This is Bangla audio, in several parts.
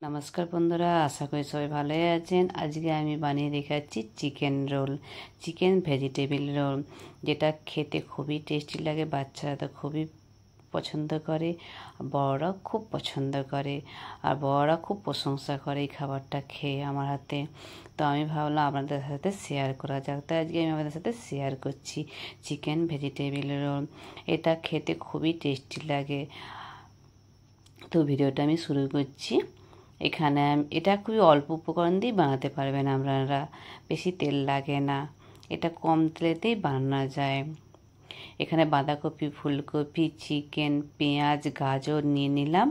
নমস্কার বন্ধুরা, আশা করি সবাই ভালোই আছেন। আজকে আমি বানিয়ে দেখাচ্ছি chicken roll, chicken vegetable roll, যেটা খেতে খুবই টেস্টি লাগে। বাচ্চারা তো খুবই পছন্দ করে, বড়রাও খুব পছন্দ করে, আর বড়রা খুব প্রশংসা করে এই খাবারটা খেয়ে আমার হাতে। তো আমি ভাবলাম আপনাদের সাথে শেয়ার করা যাক, তাই আজকে আমি আপনাদের সাথে শেয়ার করছি চিকেন ভেজিটেবিল রোল। এটা খেতে খুবই টেস্টি লাগে। তো ভিডিওটা আমি শুরু করছি। এখানে এটা খুবই অল্প উপকরণ দিয়ে বানাতে পারবেন আপনারা, বেশি তেল লাগে না, এটা কম তেলেতেই বানানো যায়। এখানে বাঁধাকপি, ফুলকপি, চিকেন, পেঁয়াজ, গাজর নিয়ে নিলাম।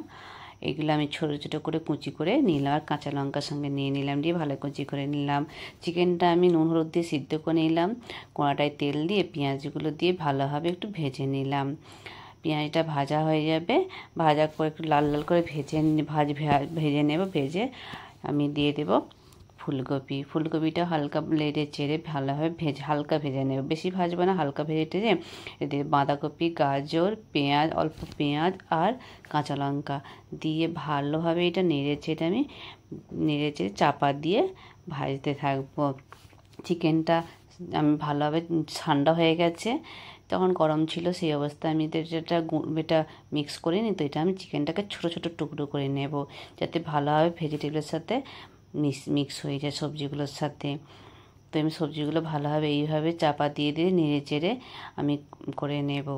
এগুলো আমি ছোটো ছোটো করে কুচি করে নিলাম, আর কাঁচা লঙ্কার সঙ্গে নিয়ে নিলাম, দিয়ে ভালো কুচি করে নিলাম। চিকেনটা আমি নুন হলুদ দিয়ে সিদ্ধ করে নিলাম। কড়াটায় তেল দিয়ে পেঁয়াজগুলো দিয়ে ভালোভাবে একটু ভেজে নিলাম। পেঁয়াজটা ভাজা হয়ে যাবে, ভাজা করে একটু লাল লাল করে ভেজে নেব। ভেজে আমি দিয়ে দেব ফুলকপিটা হালকা নেড়ে চেড়ে ভালোভাবে হালকা ভেজে নেব, বেশি ভাজবো না, হালকা ভেজে টেজে এতে বাঁধাকপি, গাজর, পেঁয়াজ, অল্প পেঁয়াজ আর কাঁচা লঙ্কা দিয়ে ভালোভাবে এটা নেড়ে চেড়ে চাপা দিয়ে ভাজতে থাকবো। চিকেনটা আমি ভালোভাবে ঠান্ডা হয়ে গেছে, তখন গরম ছিল, সেই অবস্থায় আমি এটা মিক্স করে নিই। তো এটা আমি চিকেনটাকে ছোটো ছোটো টুকরো করে নেব, যাতে ভালোভাবে ভেজিটেবলের সাথে মিক্স হয়ে যায় সবজিগুলোর সাথে। তো আমি সবজিগুলো ভালোভাবে এইভাবে চাপা দিয়ে নেড়ে চেড়ে আমি করে নেব।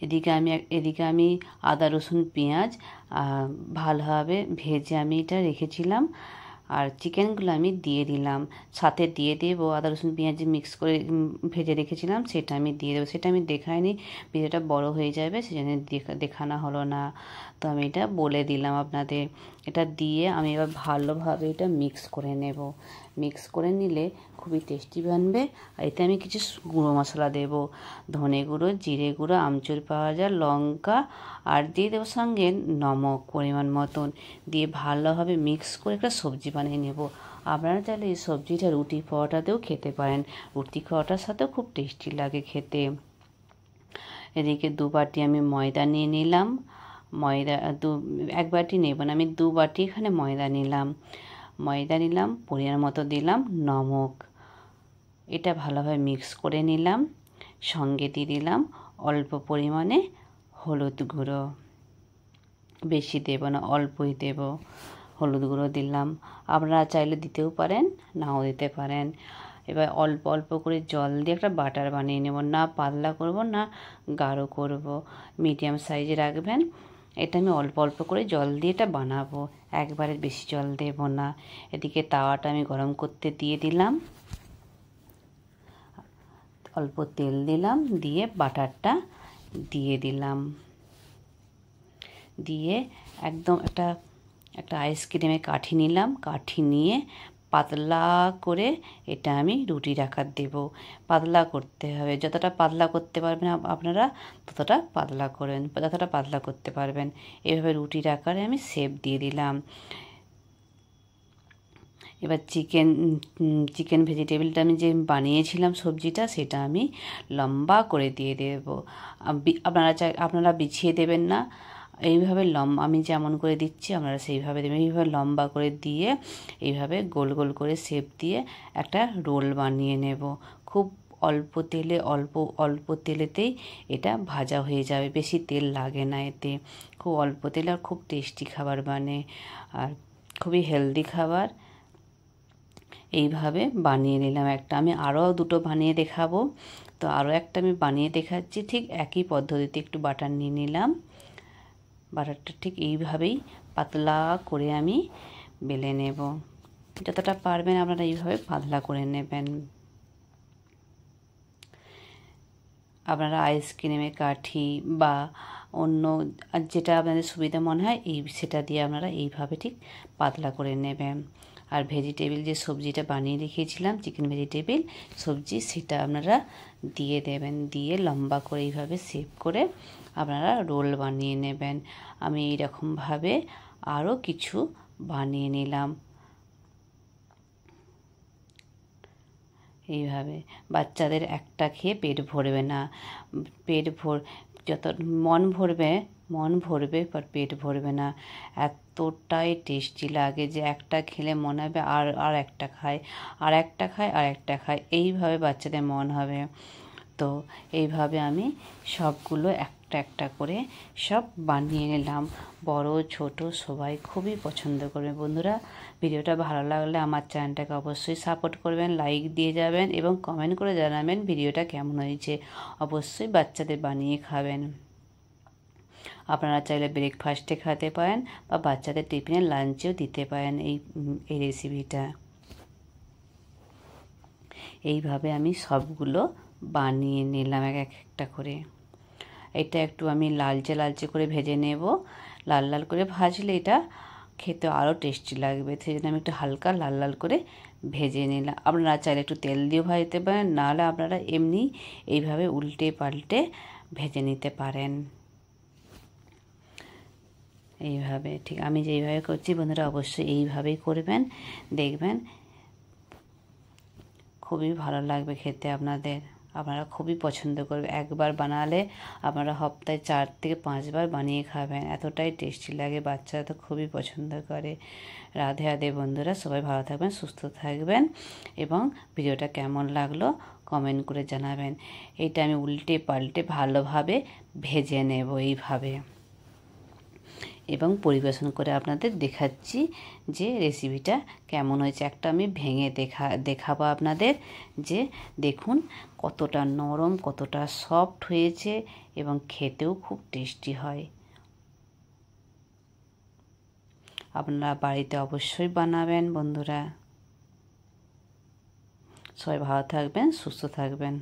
এদিকে আমি আদা রসুন পেঁয়াজ ভালোভাবে ভেজে আমি এটা রেখেছিলাম, আর চিকেনগুলো আমি দিয়ে দিলাম, সাথে দিয়ে দেবো আদা রসুন পেঁয়াজ মিক্স করে ভেজে রেখেছিলাম, সেটা আমি দিয়ে দেবো। সেটা আমি দেখাইনি, ভিডিওটা বড় হয়ে যাবে, সেজন্য দেখানো হলো না। তো আমি এটা বলে দিলাম আপনাদের। এটা দিয়ে আমি এবার ভালোভাবে এটা মিক্স করে নেব। মিক্স করে নিলে খুবই টেস্টি বানবে। আর এতে আমি কিছু গুঁড়ো মশলা দেবো, ধনে গুঁড়ো, জিরে গুঁড়ো, আমচুর পাউডার, লঙ্কা, আর দিয়ে দেবো সঙ্গে নমক পরিমাণ মতন, দিয়ে ভালোভাবে মিক্স করে একটা সবজি বানিয়ে নেব। আপনারা চাইলে এই সবজিটা রুটি পরোটাতেও খেতে পারেন, রুটি পরোটার সাথেও খুব টেস্টি লাগে খেতে। এদিকে 2 বাটি আমি ময়দা নিয়ে নিলাম। ময়দা 1 বাটি নেব না, আমি 2 বাটি এখানে ময়দা নিলাম। পরিমাণ মতো দিলাম নমক। এটা ভালোভাবে মিক্স করে নিলাম। সঙ্গে দিয়ে দিলাম অল্প পরিমাণে হলুদ গুঁড়ো, বেশি দেব না, অল্পই দেব। হলুদ গুঁড়ো দিলাম, আপনারা চাইলে দিতেও পারেন, নাও দিতে পারেন। এবার অল্প অল্প করে জল দিয়ে একটা বাটার বানিয়ে নেব, না পাতলা করব না গাঢ় করব, মিডিয়াম সাইজে রাখবেন। এটা আমি অল্প অল্প করে জল দিয়ে এটা বানাবো, একবারে বেশি জল দেব না। এদিকে তাওয়াটা আমি গরম করতে দিয়ে দিলাম, অল্প তেল দিলাম, দিয়ে বাটারটা দিয়ে দিলাম, দিয়ে একদম একটা আইসক্রিমের কাঠি নিলাম, কাঠি নিয়ে পাতলা করে এটা আমি রুটির আকার দেব। পাতলা করতে হবে, যতটা পাতলা করতে পারবেন আপনারা ততটা পাতলা করেন, যতটা পাতলা করতে পারবেন। এভাবে রুটির আকারে আমি শেপ দিয়ে দিলাম। এবার চিকেন ভেজিটেবলটা আমি যে বানিয়েছিলাম সবজিটা, সেটা আমি লম্বা করে দিয়ে দেব। আপনারা বিছিয়ে দেবেন না, এইভাবে আমি যেমন করে দিচ্ছি আপনারা সেইভাবে দেবেন। এইভাবে লম্বা করে দিয়ে এইভাবে গোল গোল করে শেপ দিয়ে একটা রোল বানিয়ে নেব। খুব অল্প তেলেতেই এটা ভাজা হয়ে যাবে, বেশি তেল লাগে না এতে, খুব অল্প তেলে আর খুব টেস্টি খাবার বানে, আর খুবই হেলদি খাবার। এইভাবে বানিয়ে নিলাম একটা, আমি আরও 2টো বানিয়ে দেখাবো। তো আরও একটা আমি বানিয়ে দেখাচ্ছি, ঠিক একই পদ্ধতিতে একটু বাটার নিয়ে নিলাম। বাটারটা ঠিক এইভাবেই পাতলা করে আমি বেলে নেব, যতটা পারবেন আপনারা এইভাবে পাতলা করে নেবেন। আপনারা আইসক্রিমের কাঠি বা অন্য যেটা আপনাদের সুবিধা মনে হয় সেটা দিয়ে আপনারা এইভাবে ঠিক পাতলা করে নেবেন। আর ভেজিটেবিল যে সবজিটা বানিয়ে রেখেছিলাম, চিকেন ভেজিটেবিল সবজি, সেটা আপনারা দিয়ে দেবেন, দিয়ে লম্বা করে এইভাবে শেপ করে আপনারা রোল বানিয়ে নেবেন। আমি এইরকমভাবে আরও কিছু বানিয়ে নিলাম। এইভাবে বাচ্চাদের একটা খেয়ে পেট ভরবে না, যত মন ভরবে মন ভরবে पर পেট ভরবে না। এতটাই টেস্টি লাগে যে একটা খেলে মনে হবে আর একটা খাই, আর একটা খাই, আর একটা খাই, এইভাবে বাচ্চাদের মন হবে। তো এইভাবে আমি সবগুলো একটা একটা করে সব বানিয়ে নিলাম। বড় ছোট সবাই খুবই পছন্দ করবে। বন্ধুরা, ভিডিওটা ভালো লাগলে আমার চ্যানেলটাকে অবশ্যই সাপোর্ট করবেন, লাইক দিয়ে যাবেন এবং কমেন্ট করে জানাবেন ভিডিওটা কেমন হয়েছে। অবশ্যই বাচ্চাদের বানিয়ে খাবেন। আপনারা চাইলে ব্রেকফাস্টে খেতে পারেন বা বাচ্চাদের টিফিনে লাঞ্চেও দিতে পারেন এই রেসিপিটা। এইভাবে আমি সবগুলো বানিয়ে নিলাম এক একটা করে। এটা একটু আমি লালচে লালচে করে ভেজে নেব। লাল লাল করে ভাজলে এটা খেতে আরও টেস্টি লাগবে, সেই জন্য আমি একটু হালকা লাল লাল করে ভেজে নিলাম। আপনারা চাইলে একটু তেল দিয়েও ভাজতে পারেন, নাহলে আপনারা এমনি এইভাবে উল্টে পাল্টে ভেজে নিতে পারেন। এইভাবে ঠিক আমি যেইভাবে করছি বন্ধুরা অবশ্যই এইভাবেই করবেন, দেখবেন খুবই ভালো লাগবে খেতে আপনাদের। আপনারা খুবই পছন্দ করবে। একবার বানালে আপনারা সপ্তাহে 4 থেকে 5 বার বানিয়ে খাবেন, এতটাই টেস্টি লাগে। বাচ্চারা তো খুবই পছন্দ করে। রাধে রাধে বন্ধুরা, সবাই ভালো থাকবেন, সুস্থ থাকবেন এবং ভিডিওটা কেমন লাগলো কমেন্ট করে জানাবেন। এটা আমি উল্টে পাল্টে ভালোভাবে ভেজে নেব এইভাবে এবং পরিবেশন করে আপনাদের দেখাচ্ছি যে রেসিপিটা কেমন হয়েছে। একটা আমি ভেঙে দেখাবো আপনাদের যে দেখুন কতটা নরম, কতটা সফট হয়েছে এবং খেতেও খুব টেস্টি হয়। আপনারা বাড়িতে অবশ্যই বানাবেন বন্ধুরা। সবাই ভালো থাকবেন, সুস্থ থাকবেন।